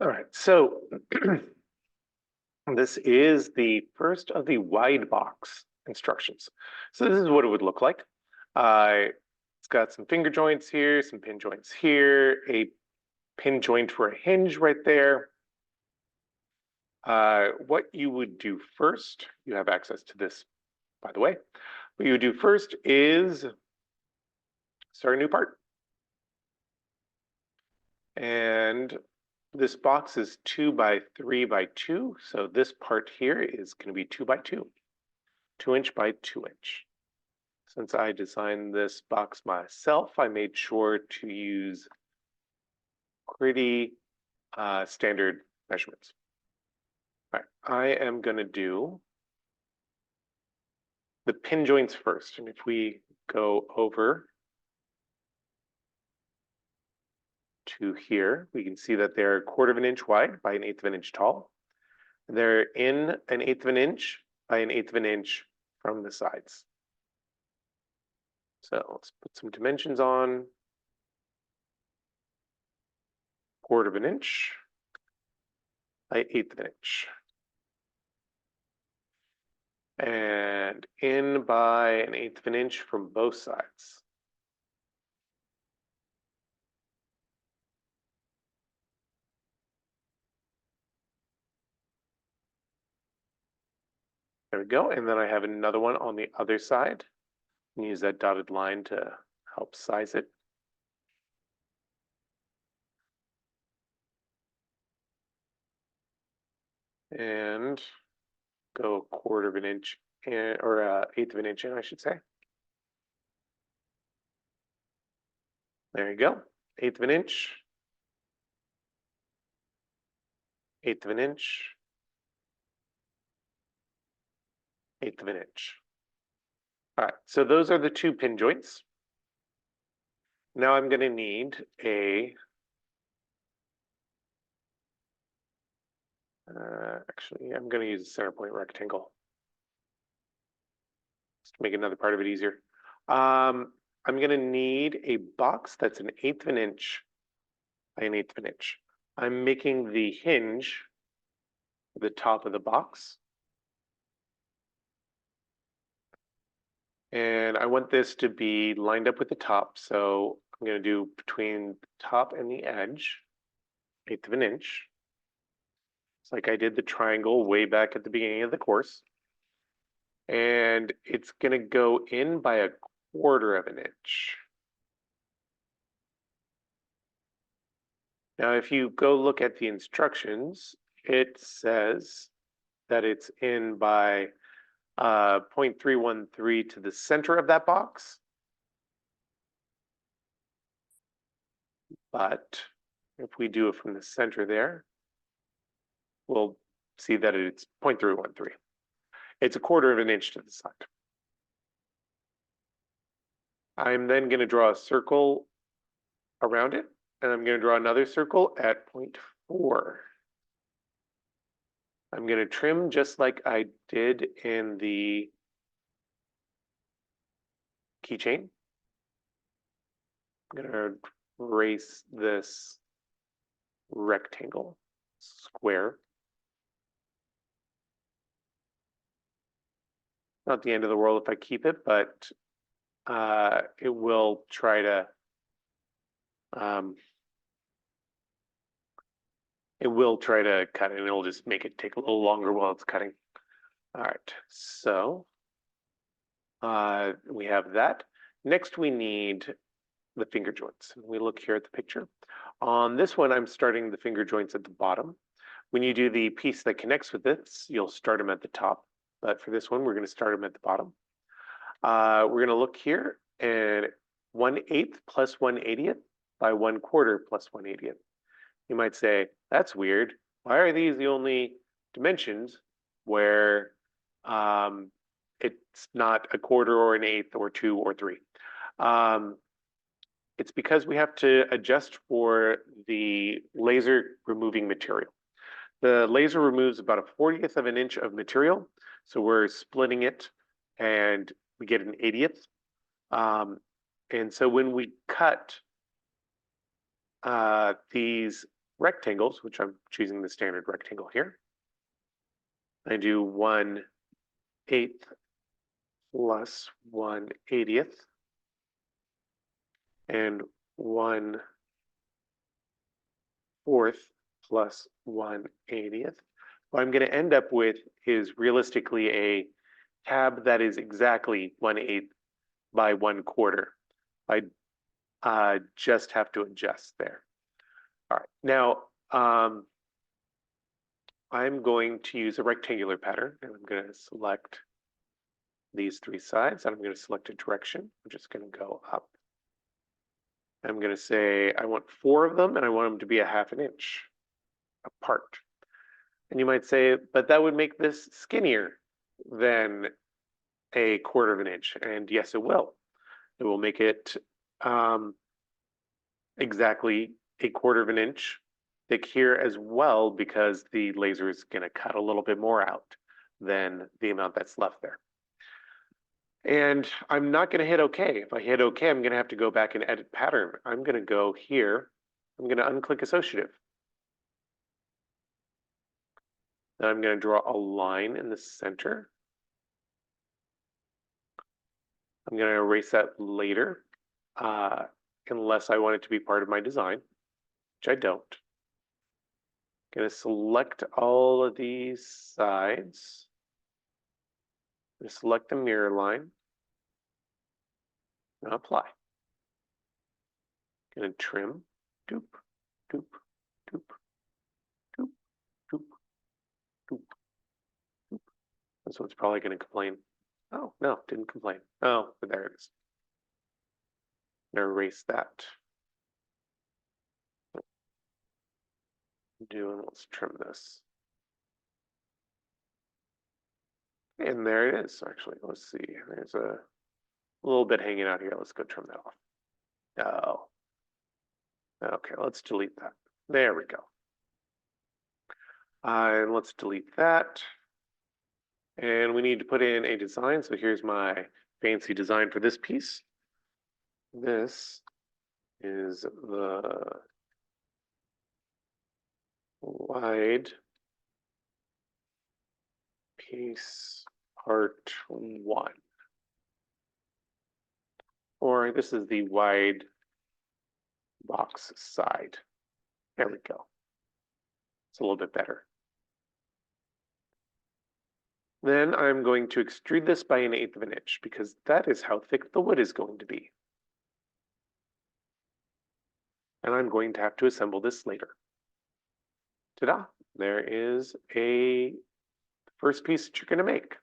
All right, so this is the first of the wide box instructions. So this is what it would look like. It's got some finger joints here, some pin joints here, a pin joint for a hinge right there. What you would do first, you have access to this, by the way. What you would do first is start a new part. And this box is 2 by 3 by 2. So this part here is going to be 2 by 2, 2-inch by 2-inch. Since I designed this box myself, I made sure to use pretty standard measurements. All right, I am going to do the pin joints first. And if we go over to here, we can see that they're 1/4 of an inch wide by 1/8 of an inch tall. They're in 1/8 of an inch by 1/8 of an inch from the sides. So let's put some dimensions on. 1/4 of an inch by 1/8 of an inch. And in by 1/8 of an inch from both sides. There we go. And then I have another one on the other side. And use that dotted line to help size it. And go 1/4 of an inch in, or 1/8 of an inch in, I should say. There you go. 1/8 of an inch. 1/8 of an inch. 1/8 of an inch. All right, so those are the 2 pin joints. Now I'm going to need actually, I'm going to use a center point rectangle. Just to make another part of it easier. I'm going to need a box that's 1/8 of an inch by 1/8 of an inch. I'm making the hinge the top of the box. And I want this to be lined up with the top. So I'm going to do between the top and the edge, 1/8 of an inch. It's like I did the triangle way back at the beginning of the course. And it's going to go in by 1/4 of an inch. Now, if you go look at the instructions, it says that it's in by 0.313 to the center of that box. But if we do it from the center there, we'll see that it's 0.313. It's 1/4 of an inch to the side. I'm then going to draw a circle around it, and I'm going to draw another circle at 0.4. I'm going to trim just like I did in the keychain. I'm going to erase this rectangle, square. Not the end of the world if I keep it, but it will try to cut it, and it'll just make it take a little longer while it's cutting. All right, so we have that. Next, we need the finger joints. We look here at the picture. On this one, I'm starting the finger joints at the bottom. When you do the piece that connects with this, you'll start them at the top. But for this one, we're going to start them at the bottom. We're going to look here, and 1/8 plus 1/80 by 1/4 plus 1/80. You might say, that's weird. Why are these the only dimensions where it's not 1/4 or 1/8 or 2 or 3? It's because we have to adjust for the laser removing material. The laser removes about 1/40 of an inch of material. So we're splitting it and we get 1/80. And so when we cut these rectangles, which I'm choosing the standard rectangle here. I do 1/8 plus 1/80 and 1/4 plus 1/80. What I'm going to end up with is realistically a tab that is exactly 1/8 by 1/4. I just have to adjust there. All right, now I'm going to use a rectangular pattern, and I'm going to select these three sides, and I'm going to select a direction. I'm just going to go up. I'm going to say I want 4 of them, and I want them to be a 1/2 inch apart. And you might say, but that would make this skinnier than a 1/4 inch. And yes, it will. It will make it exactly a 1/4 inch thick here as well, because the laser is going to cut a little bit more out than the amount that's left there. And I'm not going to hit OK. If I hit OK, I'm going to have to go back and edit pattern. I'm going to go here. I'm going to unclick associative. Then I'm going to draw a line in the center. I'm going to erase that later, unless I want it to be part of my design, which I don't. I'm going to select all of these sides. I'm going to select the mirror line. And apply. I'm going to trim. Doop, doop, doop, doop, doop, doop, doop. This one's probably going to complain. Oh, no, didn't complain. Oh, but there it is. I'm going to erase that. Let's trim this. And there it is, actually. Let's see. There's a little bit hanging out here. Let's go trim that off. Oh. Okay, let's delete that. There we go. And let's delete that. And we need to put in a design. So here's my fancy design for this piece. This is the wide piece part 1. Or this is the wide box side. There we go. It's a little bit better. Then I'm going to extrude this by 1/8 inch, because that is how thick the wood is going to be. And I'm going to have to assemble this later. Ta-da! There is a first piece that you're going to make.